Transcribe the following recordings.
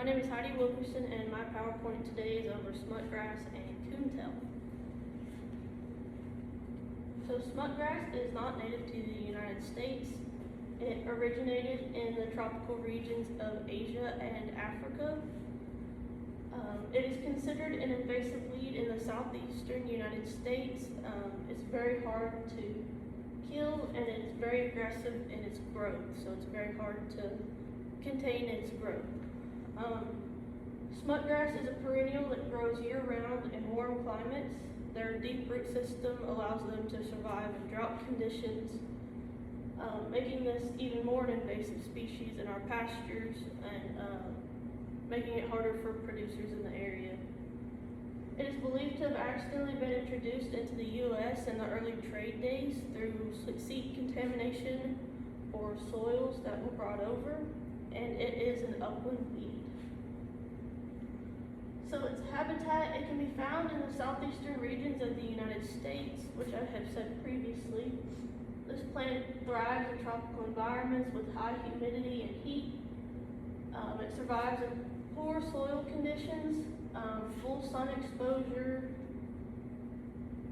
My name is Heidi Wilkerson, and my PowerPoint today is over smutgrass and coontail. So smutgrass is not native to the United States. It originated in the tropical regions of Asia and Africa. It is considered an invasive weed in the southeastern United States. It's very hard to kill, and it's very aggressive in its growth, so it's very hard to contain its growth. Smutgrass is a perennial that grows year-round in warm climates. Their deep root system allows them to survive in drought conditions, making this even more an invasive species in our pastures and making it harder for producers in the area. It is believed to have accidentally been introduced into the U.S. in the early trade days through seed contamination or soils that were brought over, and it is an upland weed. So its habitat, it can be found in the southeastern regions of the United States, which I have said previously. This plant thrives in tropical environments with high humidity and heat. It survives in poor soil conditions, full sun exposure,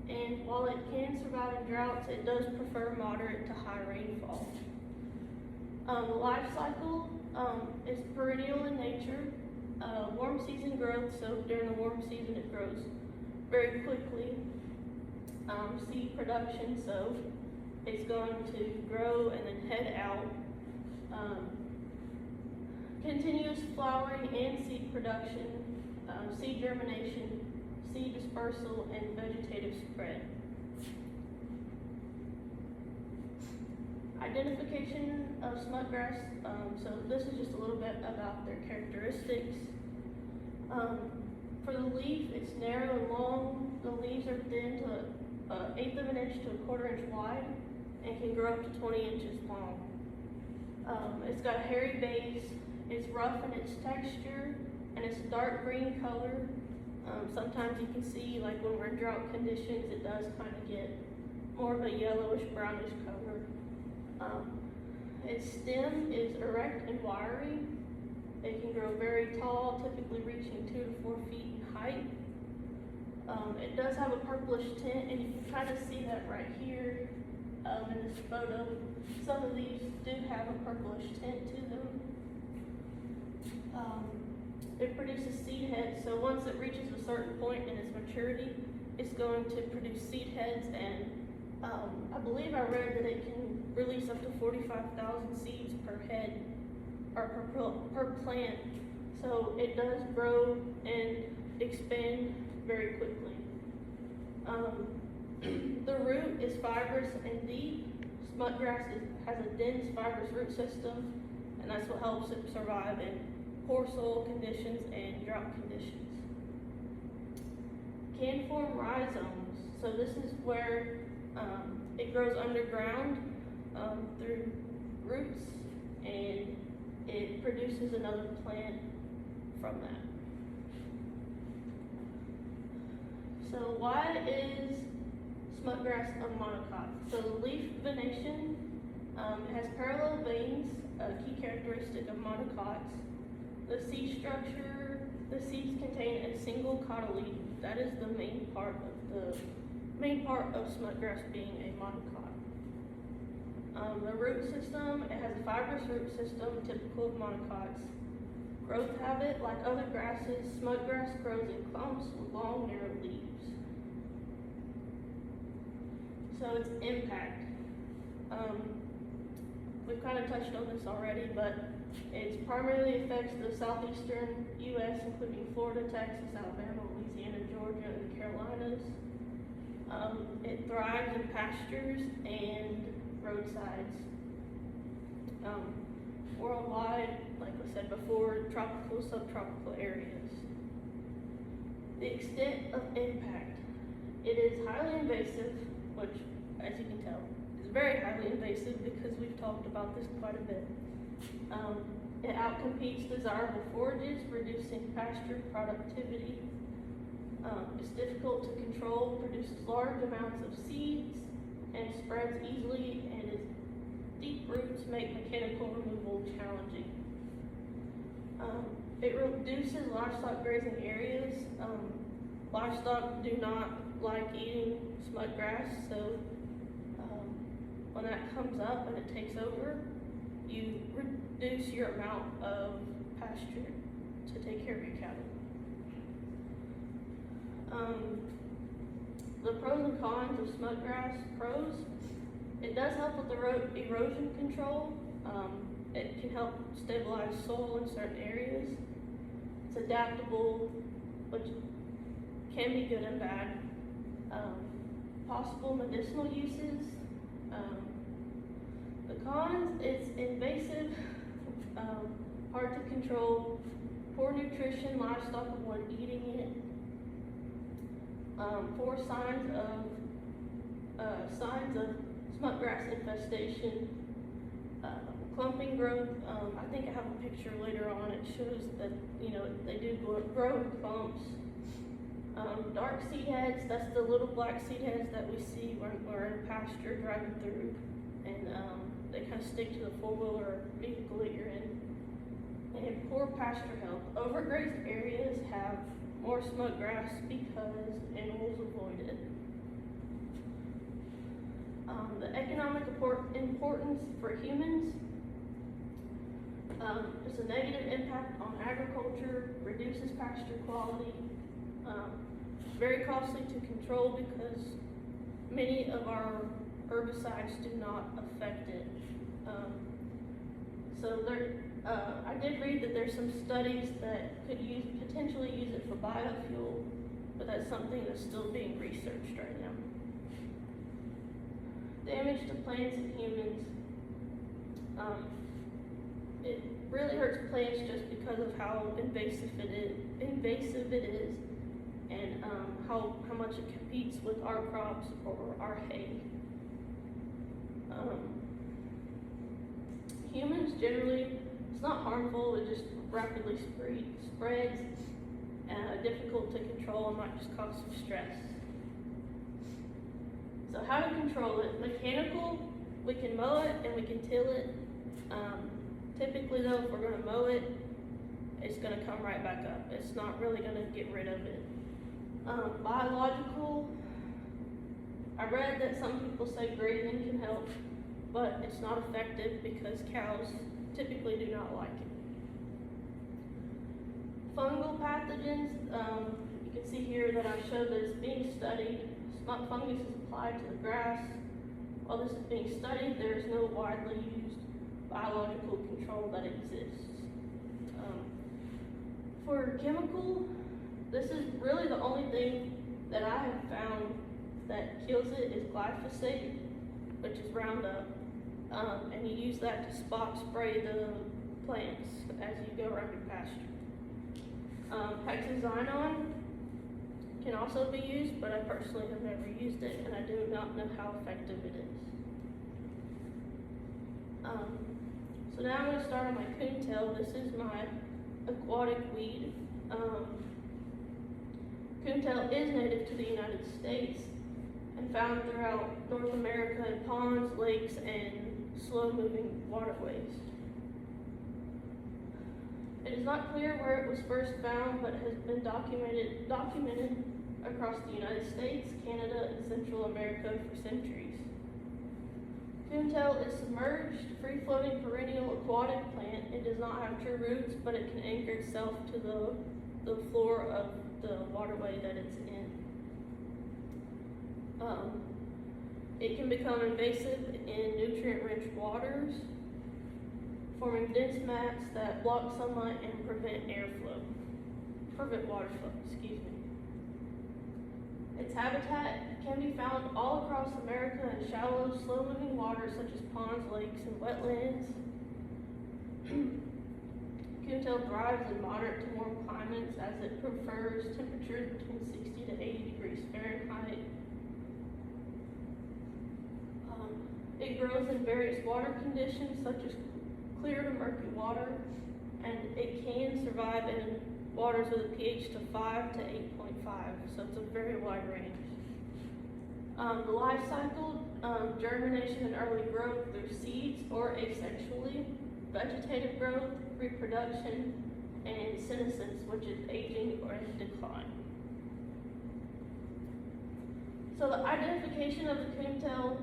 and while it can survive in droughts, it does prefer moderate to high rainfall. The life cycle is perennial in nature. Warm season growth, so during the warm season it grows very quickly. Seed production, so it's going to grow and then head out. Continuous flowering and seed production, seed germination, seed dispersal, and vegetative spread. Identification of smutgrass, so this is just a little bit about their characteristics. For the leaf, it's narrow and long. The leaves are thin to 1/8 of an inch to 1/4 inch wide and can grow up to 20 inches long. It's got a hairy base, it's rough in its texture, and it's a dark green color. Sometimes you can see, like when we're in drought conditions, it does kind of get more of a yellowish brownish color. Its stem is erect and wiry. It can grow very tall, typically reaching 2 to 4 feet in height. It does have a purplish tint, and you can kind of see that right here in this photo. Some of these do have a purplish tint to them. It produces seed heads, so once it reaches a certain point in its maturity, it's going to produce seed heads, and I believe I read that it can release up to 45,000 seeds per head, or per plant. So it does grow and expand very quickly. The root is fibrous and deep. Smutgrass has a dense fibrous root system, and that's what helps it survive in poor soil conditions and drought conditions. Can form rhizomes. So this is where it grows underground through roots, and it produces another plant from that. So why is smutgrass a monocot? So the leaf venation has parallel veins, a key characteristic of monocots. The seed structure, the seeds contain a single cotyledon. That is the main part of smutgrass being a monocot. The root system, it has a fibrous root system typical of monocots. Growth habit, like other grasses, smutgrass grows in clumps with long, narrow leaves. So its impact. We've kind of touched on this already, but it primarily affects the southeastern U.S., including Florida, Texas, Alabama, Louisiana, Georgia, and the Carolinas. It thrives in pastures and roadsides. Worldwide, like I said before, tropical, subtropical areas. The extent of impact. It is highly invasive, which, as you can tell, is very highly invasive because we've talked about this quite a bit. It outcompetes desirable forages, reducing pasture productivity. It's difficult to control, produces large amounts of seeds, and spreads easily, and its deep roots make mechanical removal challenging. It reduces livestock grazing areas. Livestock do not like eating smut grass, so when that comes up and it takes over, you reduce your amount of pasture to take care of your cattle. The pros and cons of smut grass. Pros: it does help with erosion control. It can help stabilize soil in certain areas. It's adaptable, which can be good and bad. Possible medicinal uses. The cons: it's invasive, hard to control, poor nutrition, livestock avoid eating it. 4 signs of smut grass infestation. Clumping growth. I think I have a picture later on. It shows that they do grow in clumps. Dark seed heads. That's the little black seed heads that we see when we're in pasture driving through, and they kind of stick to the 4-wheeler vehicle that you're in. And poor pasture health. Overgrazed areas have more smut grass because animals avoid it. The economic importance for humans. It's a negative impact on agriculture, reduces pasture quality, very costly to control because many of our herbicides do not affect it. I did read that there's some studies that could potentially use it for biofuel, but that's something that's still being researched right now. Damage to plants and humans. It really hurts plants just because of how invasive it is, and how much it competes with our crops or our hay. Humans generally, it's not harmful, it just rapidly spreads, difficult to control, and might just cause some stress. So how to control it? Mechanical, we can mow it and we can till it. Typically though, if we're going to mow it, it's going to come right back up. It's not really going to get rid of it. Biological, I read that some people say grazing can help, but it's not effective because cows typically do not like it. Fungal pathogens, you can see here that I showed that it's being studied. Smut fungus is applied to the grass. While this is being studied, there is no widely used biological control that exists. For chemical, this is really the only thing that I have found that kills it is glyphosate, which is Roundup, and you use that to spot spray the plants as you go around your pasture. Hexazynon can also be used, but I personally have never used it, and I do not know how effective it is. So now I'm going to start on my coontail. This is my aquatic weed. Coontail is native to the United States and found throughout North America in ponds, lakes, and slow-moving waterways. It is not clear where it was first found, but has been documented across the United States, Canada, and Central America for centuries. Coontail is submerged, free-floating perennial aquatic plant. It does not have true roots, but it can anchor itself to the floor of the waterway that it's in. It can become invasive in nutrient-rich waters, forming dense mats that block sunlight and prevent water flow, excuse me. Its habitat can be found all across America in shallow, slow-moving waters such as ponds, lakes, and wetlands. Coontail thrives in moderate to warm climates as it prefers temperatures between 60 to 80 degrees Fahrenheit. It grows in various water conditions such as clear to murky water, and it can survive in waters with a pH to 5 to 8.5, so it's a very wide range. The life cycle, germination and early growth through seeds or asexually, vegetative growth, reproduction, and senescence, which is aging or in decline. So the identification of the coontail,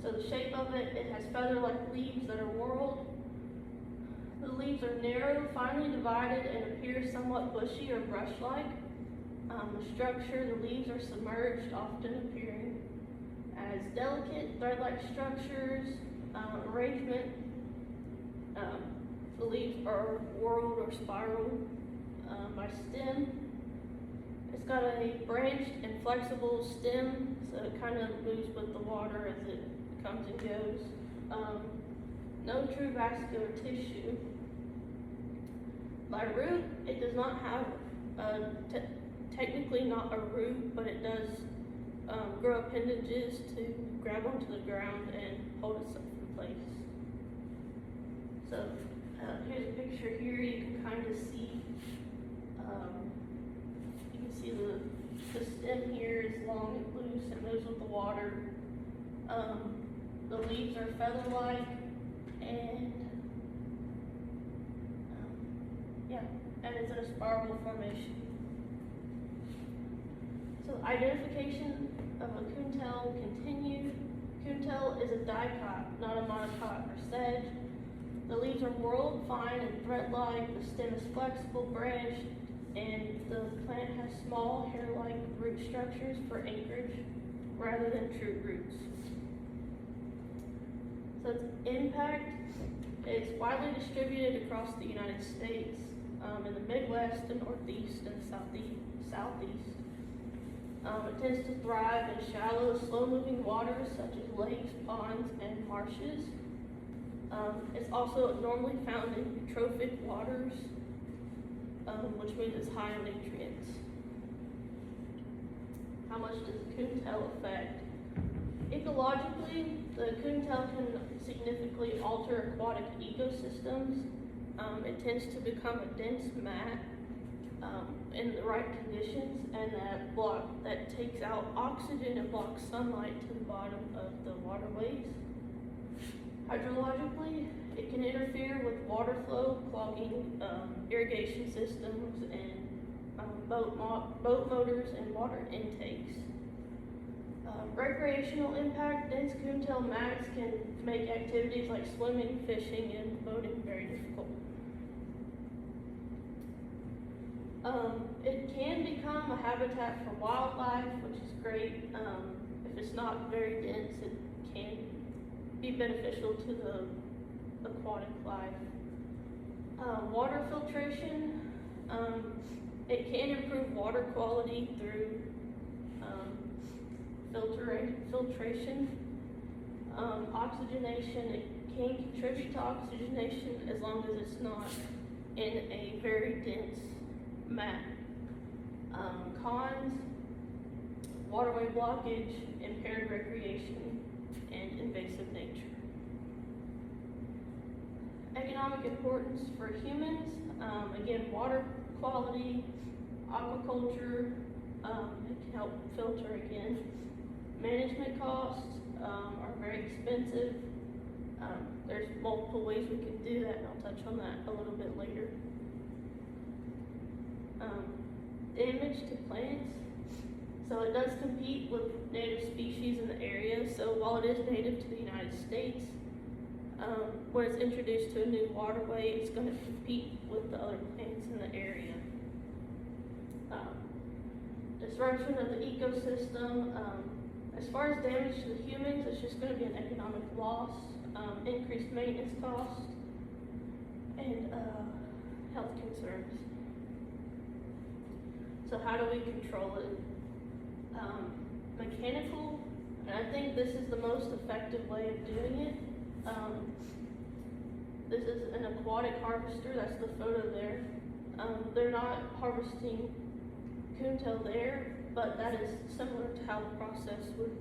so the shape of it, it has feather-like leaves that are whorled. The leaves are narrow, finely divided, and appear somewhat bushy or brush-like. The structure, the leaves are submerged, often appearing as delicate thread-like structures. Arrangement, the leaves are whorled or spiraled by stem. It's got a branched and flexible stem, so it kind of moves with the water as it comes and goes. No true vascular tissue. By root, it does not have technically not a root, but it does grow appendages to grab onto the ground and hold itself in place. So here's a picture here. You can kind of see. You can see the stem here is long and loose and moves with the water. The leaves are feather-like, and and it's in a spiral formation. So identification of a coontail continued. Coontail is a dicot, not a monocot or sedge. The leaves are whorled, fine, and thread-like. The stem is flexible, branched, and the plant has small hair-like root structures for anchorage rather than true roots. So its impact, it's widely distributed across the United States, in the Midwest, the Northeast, and Southeast. It tends to thrive in shallow, slow-moving waters such as lakes, ponds, and marshes. It's also normally found in eutrophic waters, which means it's high in nutrients. How much does the coontail affect? Ecologically, the coontail can significantly alter aquatic ecosystems. It tends to become a dense mat in the right conditions, and that takes out oxygen and blocks sunlight to the bottom of the waterways. Hydrologically, it can interfere with water flow, clogging irrigation systems and boat motors and water intakes. Recreational impact, dense coontail mats can make activities like swimming, fishing, and boating very difficult. It can become a habitat for wildlife, which is great. If it's not very dense, it can be beneficial to the aquatic life. Water filtration, it can improve water quality through filtration. Oxygenation, it can contribute to oxygenation as long as it's not in a very dense mat. Cons, waterway blockage, impaired recreation, and invasive nature. Economic importance for humans, again, water quality, aquaculture, it can help filter again. Management costs are very expensive. There's multiple ways we can do that, and I'll touch on that a little bit later. Damage to plants. So it does compete with native species in the area. So while it is native to the United States, when it's introduced to a new waterway, it's going to compete with the other plants in the area. Disruption of the ecosystem. As far as damage to the humans, it's just going to be an economic loss, increased maintenance costs, and health concerns. So how do we control it? Mechanical, and I think this is the most effective way of doing it. This is an aquatic harvester, that's the photo there. They're not harvesting coontail there, but that is similar to how the process would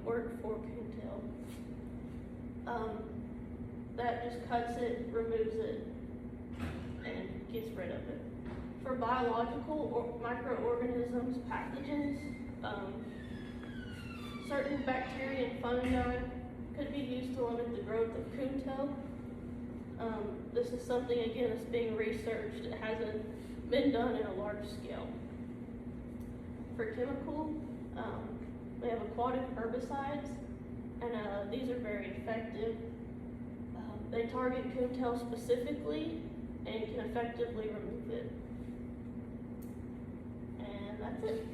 work for coontail. That just cuts it, removes it, and gets rid of it. For biological or microorganisms, pathogens, certain bacteria and fungi could be used to limit the growth of coontail. This is something, again, that's being researched. It hasn't been done in a large scale. For chemical, we have aquatic herbicides, and these are very effective. They target coontail specifically and can effectively remove it. And that's it.